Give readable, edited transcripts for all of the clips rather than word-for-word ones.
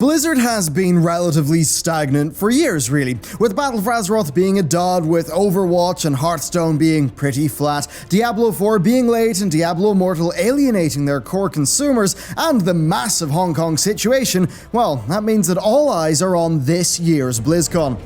Blizzard has been relatively stagnant for years, really, with Battle for Azeroth being a dud, with Overwatch and Hearthstone being pretty flat, Diablo 4 being late, and Diablo Immortal alienating their core consumers, and the massive Hong Kong situation. Well, that means that all eyes are on this year's Blizzcon.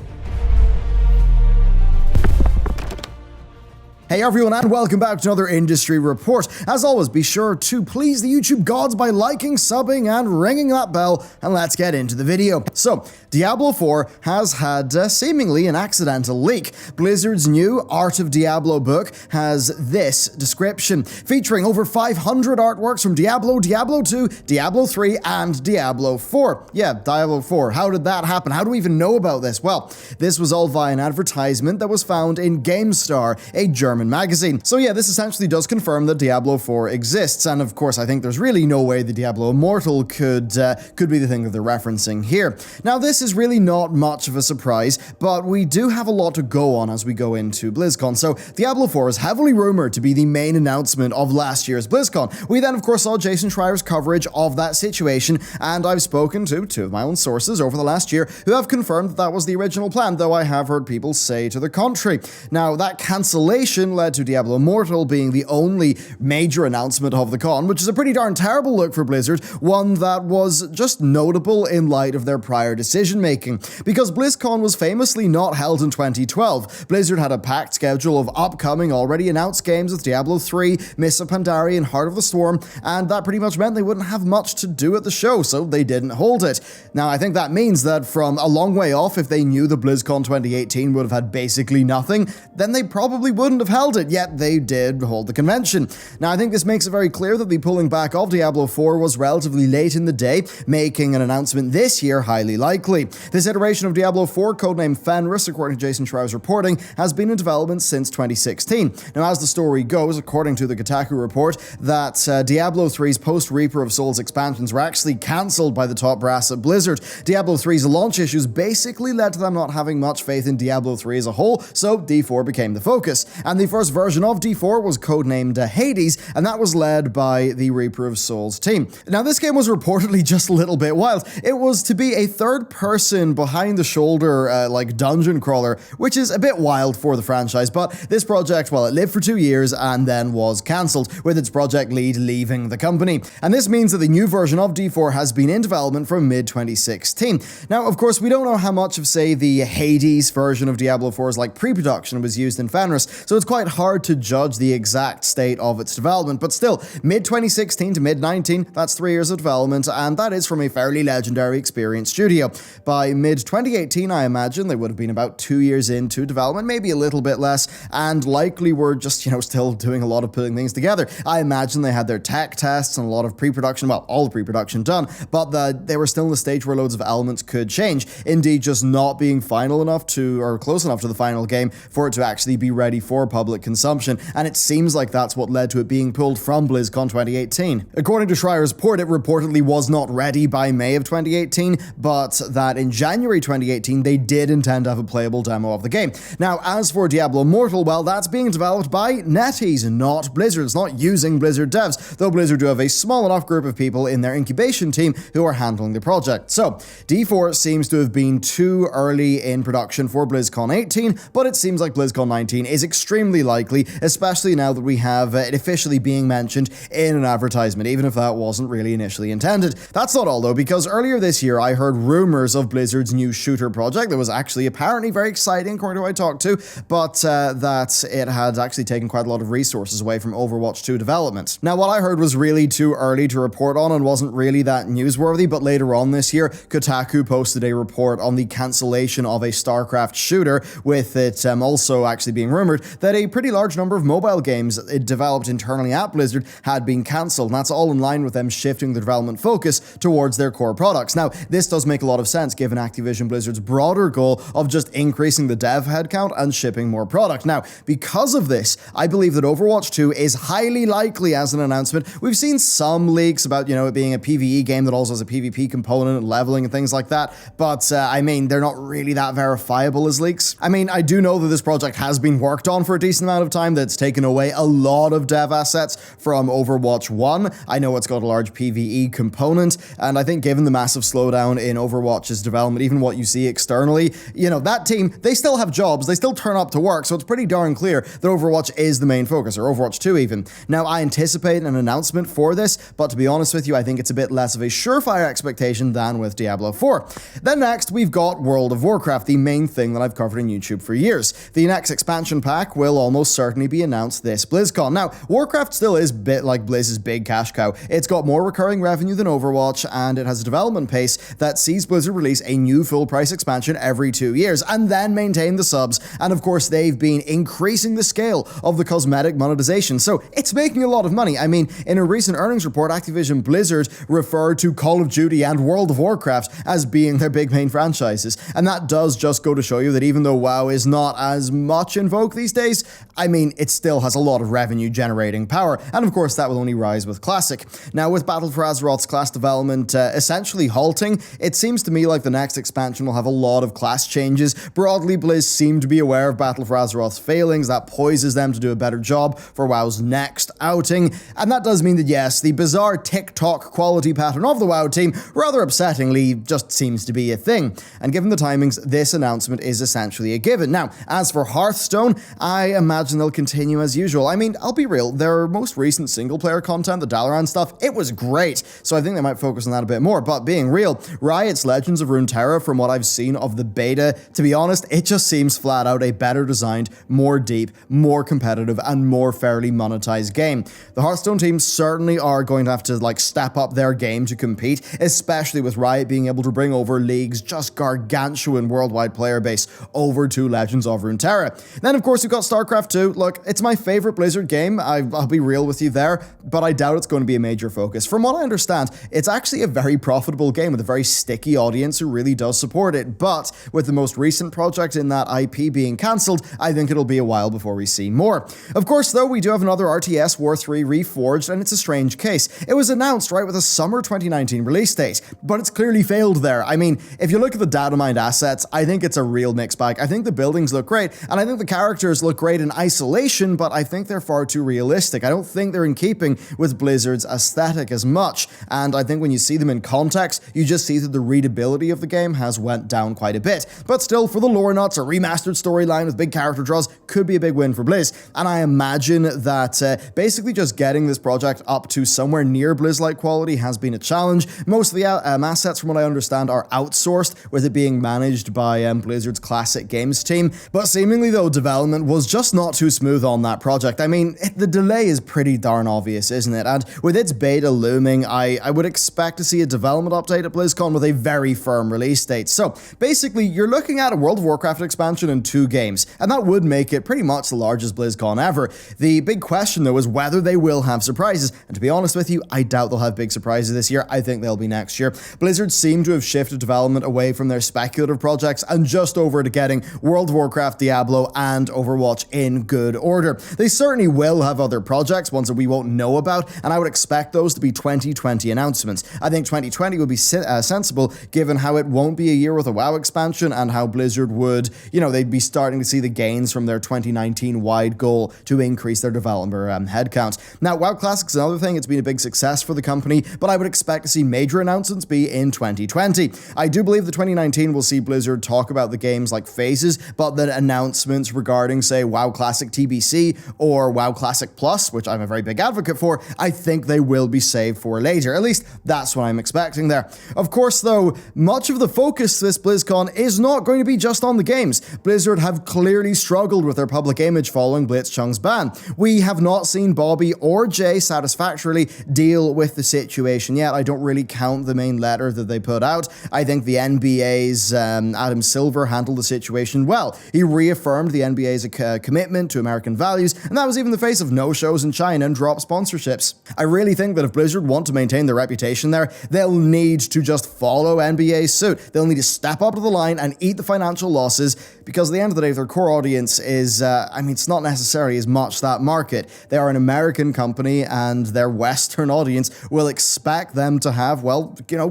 Hey everyone, and welcome back to another industry report. As always, be sure to please the YouTube gods by liking, subbing, and ringing that bell, and let's get into the video. So, Diablo 4 has had seemingly an accidental leak. Blizzard's new Art of Diablo book has this description, featuring over 500 artworks from Diablo, Diablo 2, Diablo 3, and Diablo 4. Yeah, Diablo 4. How did that happen? How do we even know about this? Well, this was all via an advertisement that was found in GameStar, a German magazine. So yeah, this essentially does confirm that Diablo 4 exists, and of course I think there's really no way the Diablo Immortal could be the thing that they're referencing here. Now this is really not much of a surprise, but we do have a lot to go on as we go into BlizzCon. So Diablo 4 is heavily rumored to be the main announcement of last year's BlizzCon. We then of course saw Jason Schreier's coverage of that situation, and I've spoken to two of my own sources over the last year who have confirmed that that was the original plan, though I have heard people say to the contrary. Now that cancellation led to Diablo Immortal being the only major announcement of the con, which is a pretty darn terrible look for Blizzard, one that was just notable in light of their prior decision making. Because BlizzCon was famously not held in 2012, Blizzard had a packed schedule of upcoming, already announced games with Diablo 3, Mists of Pandaria, and Heart of the Swarm, and that pretty much meant they wouldn't have much to do at the show, so they didn't hold it. Now, I think that means that from a long way off, if they knew the BlizzCon 2018 would have had basically nothing, then they probably wouldn't have held it, yet they did hold the convention. Now, I think this makes it very clear that the pulling back of Diablo 4 was relatively late in the day, making an announcement this year highly likely. This iteration of Diablo 4, codenamed Fenris, according to Jason Schreier's reporting, has been in development since 2016. Now, as the story goes, according to the Kotaku report, that Diablo 3's post-Reaper of Souls expansions were actually cancelled by the top brass at Blizzard. Diablo 3's launch issues basically led to them not having much faith in Diablo 3 as a whole, so D4 became the focus. And the first version of D4 was codenamed Hades, and that was led by the Reaper of Souls team. Now, this game was reportedly just a little bit wild. It was to be a third-person, behind-the-shoulder, dungeon crawler, which is a bit wild for the franchise, but this project, well, it lived for 2 years and then was cancelled, with its project lead leaving the company. And this means that the new version of D4 has been in development from mid-2016. Now, of course, we don't know how much of, say, the Hades version of Diablo 4's pre-production was used in Fenris, so it's quite hard to judge the exact state of its development, but still, mid-2016 to mid-19, that's 3 years of development, and that is from a fairly legendary experienced studio. By mid-2018, I imagine they would have been about 2 years into development, maybe a little bit less, and likely were just, still doing a lot of putting things together. I imagine they had their tech tests and a lot of pre-production, well, all the pre-production done, but they were still in the stage where loads of elements could change, indeed just not being final enough to, or close enough to the final game for it to actually be ready for public consumption, and it seems like that's what led to it being pulled from BlizzCon 2018. According to Schreier's report, it reportedly was not ready by May of 2018, but that in January 2018 they did intend to have a playable demo of the game. Now, as for Diablo Immortal, well, that's being developed by NetEase, not Blizzard. It's not using Blizzard devs, though Blizzard do have a small enough group of people in their incubation team who are handling the project. So, D4 seems to have been too early in production for BlizzCon 18, but it seems like BlizzCon 19 is extremely likely, especially now that we have it officially being mentioned in an advertisement, even if that wasn't really initially intended. That's not all though, because earlier this year I heard rumors of Blizzard's new shooter project that was actually apparently very exciting, according to who I talked to, but that it had actually taken quite a lot of resources away from Overwatch 2 development. Now, what I heard was really too early to report on and wasn't really that newsworthy, but later on this year, Kotaku posted a report on the cancellation of a StarCraft shooter, with it also actually being rumored that a pretty large number of mobile games developed internally at Blizzard had been cancelled, and that's all in line with them shifting the development focus towards their core products. Now, this does make a lot of sense given Activision Blizzard's broader goal of just increasing the dev headcount and shipping more product. Now, because of this, I believe that Overwatch 2 is highly likely as an announcement. We've seen some leaks about, it being a PvE game that also has a PvP component and leveling and things like that, but they're not really that verifiable as leaks. I do know that this project has been worked on for a decent recent amount of time that's taken away a lot of dev assets from Overwatch 1. I know it's got a large PvE component, and I think given the massive slowdown in Overwatch's development, even what you see externally, you know, that team, they still have jobs, they still turn up to work, so it's pretty darn clear that Overwatch is the main focus, or Overwatch 2 even. Now, I anticipate an announcement for this, but to be honest with you, I think it's a bit less of a surefire expectation than with Diablo 4. Then next, we've got World of Warcraft, the main thing that I've covered in YouTube for years. The next expansion pack will almost certainly be announced this BlizzCon. Now, Warcraft still is a bit like Blizz's big cash cow. It's got more recurring revenue than Overwatch, and it has a development pace that sees Blizzard release a new full-price expansion every 2 years, and then maintain the subs, and of course they've been increasing the scale of the cosmetic monetization, so it's making a lot of money. I mean, in a recent earnings report, Activision Blizzard referred to Call of Duty and World of Warcraft as being their big main franchises, and that does just go to show you that even though WoW is not as much in vogue these days, I mean, it still has a lot of revenue generating power, and of course that will only rise with Classic. Now, with Battle for Azeroth's class development essentially halting, it seems to me like the next expansion will have a lot of class changes. Broadly, Blizz seem to be aware of Battle for Azeroth's failings. That poises them to do a better job for WoW's next outing, and that does mean that yes, the bizarre TikTok quality pattern of the WoW team rather upsettingly just seems to be a thing, and given the timings, this announcement is essentially a given. Now, as for Hearthstone, I imagine they'll continue as usual. I mean, I'll be real, their most recent single-player content, the Dalaran stuff, it was great, so I think they might focus on that a bit more, but being real, Riot's Legends of Runeterra, from what I've seen of the beta, to be honest, it just seems flat out a better designed, more deep, more competitive, and more fairly monetized game. The Hearthstone team certainly are going to have to step up their game to compete, especially with Riot being able to bring over League's just gargantuan worldwide player base over to Legends of Runeterra. Then of course we've got StarCraft 2. Look, it's my favorite Blizzard game, I'll be real with you there, but I doubt it's going to be a major focus. From what I understand, it's actually a very profitable game with a very sticky audience who really does support it, but with the most recent project in that IP being cancelled, I think it'll be a while before we see more. Of course though, we do have another RTS, War 3 Reforged, and it's a strange case. It was announced right with a summer 2019 release date, but it's clearly failed there. I mean, if you look at the data mined assets, I think it's a real mixed bag. I think the buildings look great, and I think the characters look great in isolation, but I think they're far too realistic. I don't think they're in keeping with Blizzard's aesthetic as much, and I think when you see them in context, you just see that the readability of the game has went down quite a bit. But still, for the lore nuts, a remastered storyline with big character draws could be a big win for Blizz, and I imagine that basically just getting this project up to somewhere near Blizz-like quality has been a challenge. Most of the assets, from what I understand, are outsourced, with it being managed by Blizzard's Classic Games team, but seemingly though, development was just not too smooth on that project. I mean, the delay is pretty darn obvious, isn't it? And with its beta looming, I would expect to see a development update at BlizzCon with a very firm release date. So basically, you're looking at a World of Warcraft expansion in 2 games, and that would make it pretty much the largest BlizzCon ever. The big question though is whether they will have surprises, and to be honest with you, I doubt they'll have big surprises this year. I think they'll be next year. Blizzard seem to have shifted development away from their speculative projects and just over to getting World of Warcraft, Diablo, and Overwatch in good order. They certainly will have other projects, ones that we won't know about, and I would expect those to be 2020 announcements. I think 2020 would be sensible, given how it won't be a year with a WoW expansion, and how Blizzard would, they'd be starting to see the gains from their 2019 wide goal to increase their developer headcount. Now, WoW Classic's another thing. It's been a big success for the company, but I would expect to see major announcements be in 2020. I do believe that 2019 will see Blizzard talk about the game's phases, but the announcements regarding, say, WoW Classic TBC or WoW Classic Plus, which I'm a very big advocate for, I think they will be saved for later. At least that's what I'm expecting there. Of course, though, much of the focus this BlizzCon is not going to be just on the games. Blizzard have clearly struggled with their public image following Blitzchung's ban. We have not seen Bobby or Jay satisfactorily deal with the situation yet. I don't really count the main letter that they put out. I think the NBA's Adam Silver handled the situation well. He reaffirmed the NBA's commitment to American values, and that was even the face of no shows in China and drop sponsorships. I really think that if Blizzard want to maintain their reputation there, they'll need to just follow NBA's suit. They'll need to step up to the line and eat the financial losses, because at the end of the day, their core audience is, it's not necessarily as much that market. They are an American company, and their Western audience will expect them to have,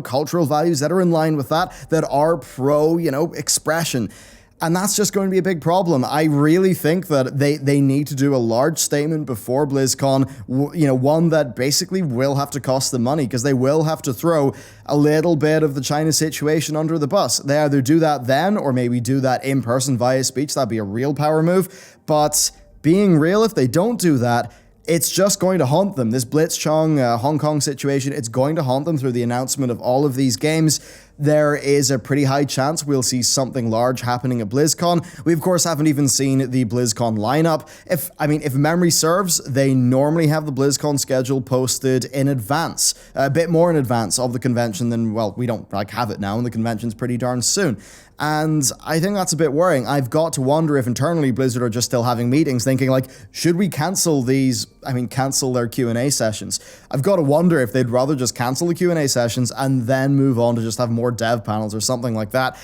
cultural values that are in line with that are pro, expression. And that's just going to be a big problem. I really think that they need to do a large statement before BlizzCon, one that basically will have to cost them money, because they will have to throw a little bit of the China situation under the bus. They either do that then, or maybe do that in person via speech. That'd be a real power move. But being real, if they don't do that, it's just going to haunt them. This Blitzchung Hong Kong situation, it's going to haunt them through the announcement of all of these games. There is a pretty high chance we'll see something large happening at BlizzCon. We, of course, haven't even seen the BlizzCon lineup. If memory serves, they normally have the BlizzCon schedule posted in advance, a bit more in advance of the convention than, well, we don't have it now, and the convention's pretty darn soon. And I think that's a bit worrying. I've got to wonder if internally Blizzard are just still having meetings thinking should we cancel cancel their Q&A sessions? I've got to wonder if they'd rather just cancel the Q&A sessions and then move on to just have more dev panels or something like that.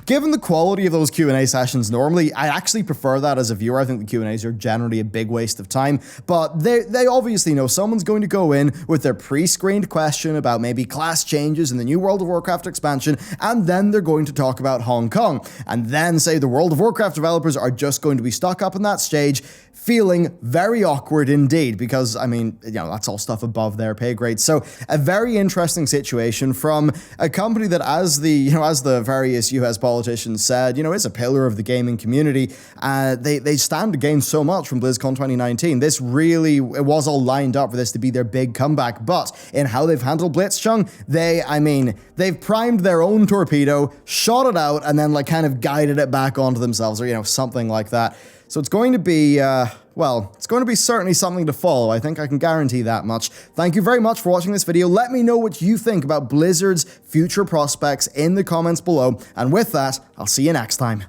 Given the quality of those Q&A sessions normally, I actually prefer that as a viewer. I think the Q&As are generally a big waste of time, but they obviously know someone's going to go in with their pre-screened question about maybe class changes in the new World of Warcraft expansion, and then they're going to talk about Hong Kong, and then say the World of Warcraft developers are just going to be stuck up on that stage feeling very awkward indeed, because, that's all stuff above their pay grade. So a very interesting situation from a company that, as the various US politicians said, is a pillar of the gaming community. They stand to gain so much from BlizzCon 2019. It was all lined up for this to be their big comeback, but in how they've handled Blitzchung, they've primed their own torpedo, shot it out, and then kind of guided it back onto themselves, or something like that. So it's going to be, it's going to be certainly something to follow. I think I can guarantee that much. Thank you very much for watching this video. Let me know what you think about Blizzard's future prospects in the comments below. And with that, I'll see you next time.